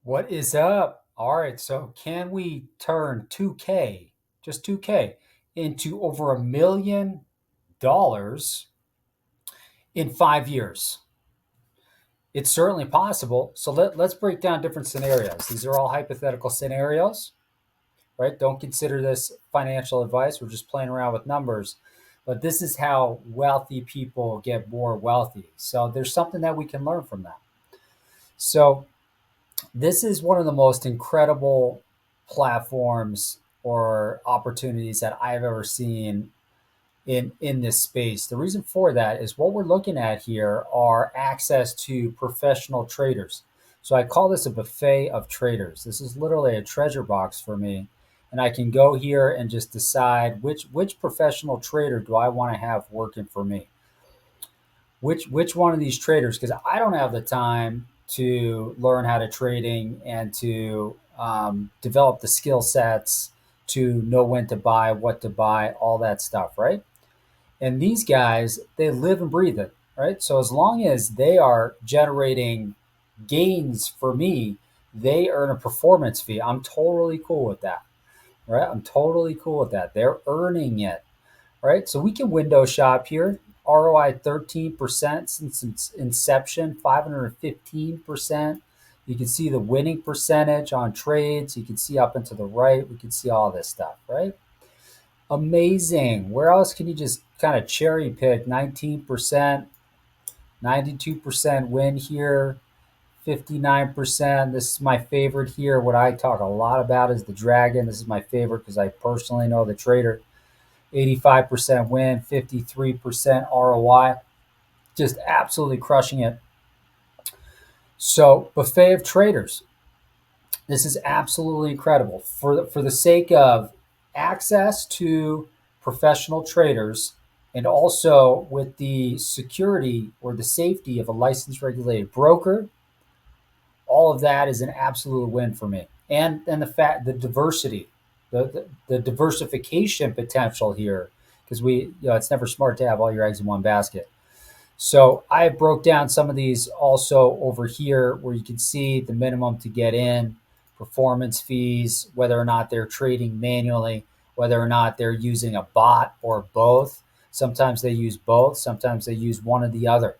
What is up? All right, so can we turn 2K, just 2K, into over $1 million in 5 years? It's certainly possible. So let's break down different scenarios. These are all hypothetical scenarios, right? Don't consider this financial advice. We're just playing around with numbers. But this is how wealthy people get more wealthy. So there's something that we can learn from that. So this is one of the most incredible platforms or opportunities that I've ever seen in this space. The reason for that is what we're looking at here are access to professional traders. So I call this a buffet of traders. This is literally a treasure box for me. And I can go here and just decide which professional trader do I want to have working for me. Which one of these traders, because I don't have the time to learn how to trading and to develop the skill sets to know when to buy, what to buy, all that stuff, right? And these guys, they live and breathe it, right? So as long as they are generating gains for me, they earn a performance fee. I'm totally cool with that, right? I'm totally cool with that. They're earning it, right? So we can window shop here. ROI 13% since its inception, 515%. You can see the winning percentage on trades. You can see up and to the right. We can see all this stuff, right? Amazing. Where else can you just kind of cherry pick? 19%, 92% win here, 59%. This is my favorite here. What I talk a lot about is the dragon. This is my favorite because I personally know the trader. 85% win, 53% ROI. Just absolutely crushing it. So, buffet of traders. This is absolutely incredible. For the sake of access to professional traders and also with the security or the safety of a licensed regulated broker, all of that is an absolute win for me. And the diversity, the diversification potential here, because it's never smart to have all your eggs in one basket. So I broke down some of these also over here where you can see the minimum to get in, performance fees, whether or not they're trading manually, whether or not they're using a bot or both. Sometimes they use both, sometimes they use one or the other.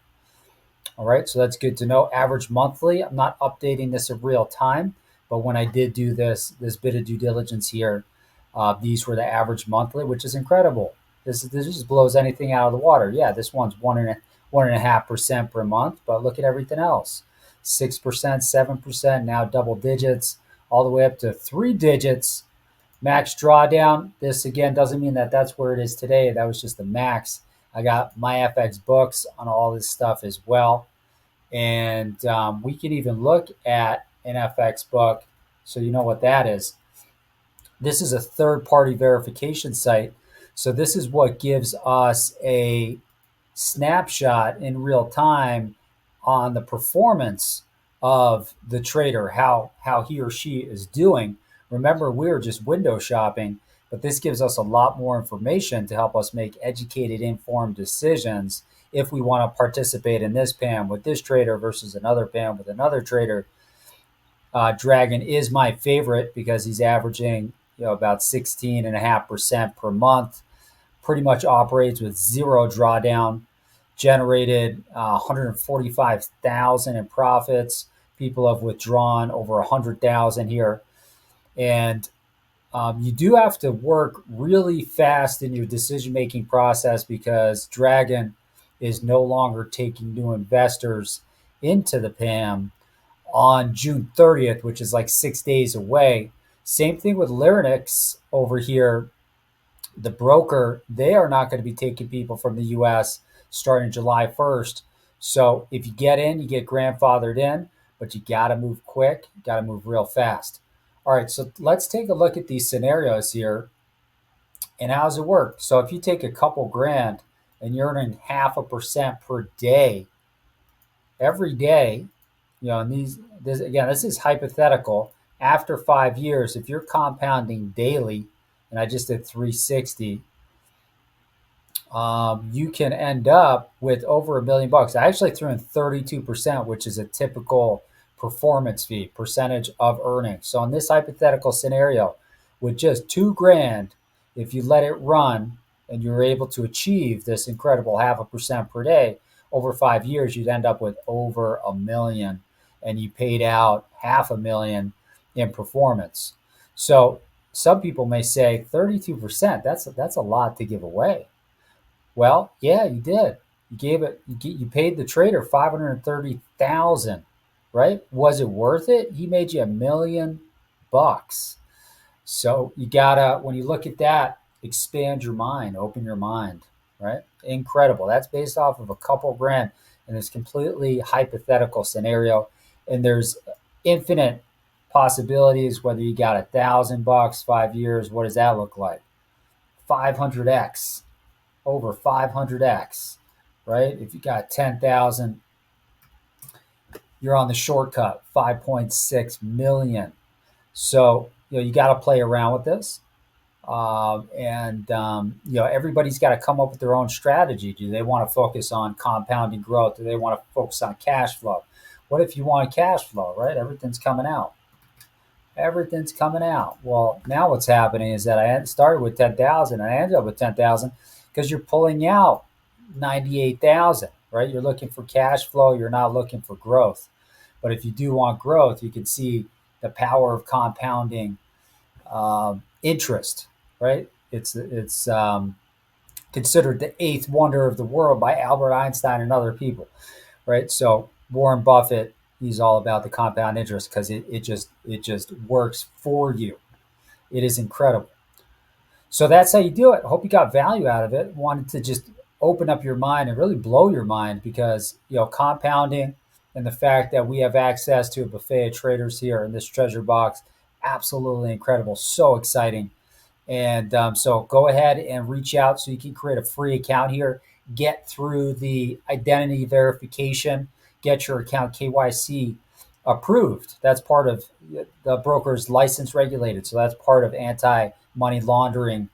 All right, so that's good to know. Average monthly, I'm not updating this in real time, but when I did do this bit of due diligence here, these were the average monthly, which is incredible. This just blows anything out of the water. Yeah, this one's 1.5% per month, but look at everything else. 6%, 7%, now double digits, all the way up to 3 digits. Max drawdown. This again doesn't mean that that's where it is today. That was just the max. I got my FX books on all this stuff as well. And we can even look at an FX book. So you know what that is. This is a third party verification site. So this is what gives us a snapshot in real time on the performance of the trader, how he or she is doing. Remember, we're just window shopping, but this gives us a lot more information to help us make educated, informed decisions if we want to participate in this PAM with this trader versus another PAM with another trader. Dragon is my favorite because he's averaging about 16.5% per month. Pretty much operates with zero drawdown. Generated 145,000 in profits. People have withdrawn over 100,000 here, and you do have to work really fast in your decision-making process because Dragon is no longer taking new investors into the PAM on June 30th, which is like 6 days away. Same thing with Lyrinx over here. The broker, they are not going to be taking people from the US starting July 1st. So if you get in, you get grandfathered in, but you got to move quick, you got to move real fast. All right, so let's take a look at these scenarios here and how does it work? So if you take a couple grand and you're earning 0.5% per day, every day, and this is hypothetical. After 5 years, if you're compounding daily, and I just did 360, you can end up with over $1 million. I actually threw in 32%, which is a typical performance fee, percentage of earnings. So in this hypothetical scenario, with just 2 grand, if you let it run and you're able to achieve this incredible 0.5% per day over 5 years, you'd end up with over $1 million, and you paid out $500,000 in performance. So some people may say 32%, that's a lot to give away. Well, yeah, you did. You gave it. You paid the trader 530,000, right? Was it worth it? He made you $1 million. So you gotta, when you look at that, expand your mind, open your mind, right? Incredible. That's based off of a couple grand in this completely hypothetical scenario, and there's infinite possibilities. Whether you got $1,000, 5 years, what does that look like? 500x, over 500x, right? If you got 10,000, you're on the shortcut, 5.6 million. So, you got to play around with this. Everybody's got to come up with their own strategy. Do they want to focus on compounding growth? Do they want to focus on cash flow? What if you want cash flow, right? Everything's coming out. Everything's coming out. Well, now what's happening is that I started with 10,000 and I ended up with 10,000 because you're pulling out 98,000, right? You're looking for cash flow. You're not looking for growth. But if you do want growth, you can see the power of compounding interest, right? It's considered the eighth wonder of the world by Albert Einstein and other people, right? So Warren Buffett, he's all about the compound interest because it just works for you. It is incredible. So that's how you do it. Hope you got value out of it. Wanted to just open up your mind and really blow your mind because compounding and the fact that we have access to a buffet of traders here in this treasure box, absolutely incredible. So exciting. And so go ahead and reach out so you can create a free account here, get through the identity verification, get your account KYC approved. That's part of the broker's license regulated. So that's part of anti-money laundering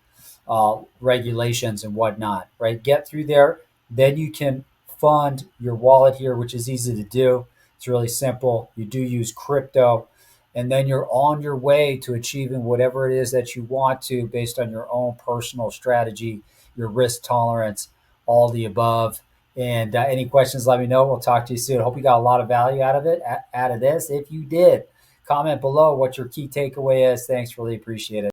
regulations and whatnot, right? Get through there. Then you can fund your wallet here, which is easy to do. It's really simple. You do use crypto. And then you're on your way to achieving whatever it is that you want to based on your own personal strategy, your risk tolerance, all the above. And any questions, let me know. We'll talk to you soon. Hope you got a lot of value out of it, out of this. If you did, comment below what your key takeaway is. Thanks. Really appreciate it.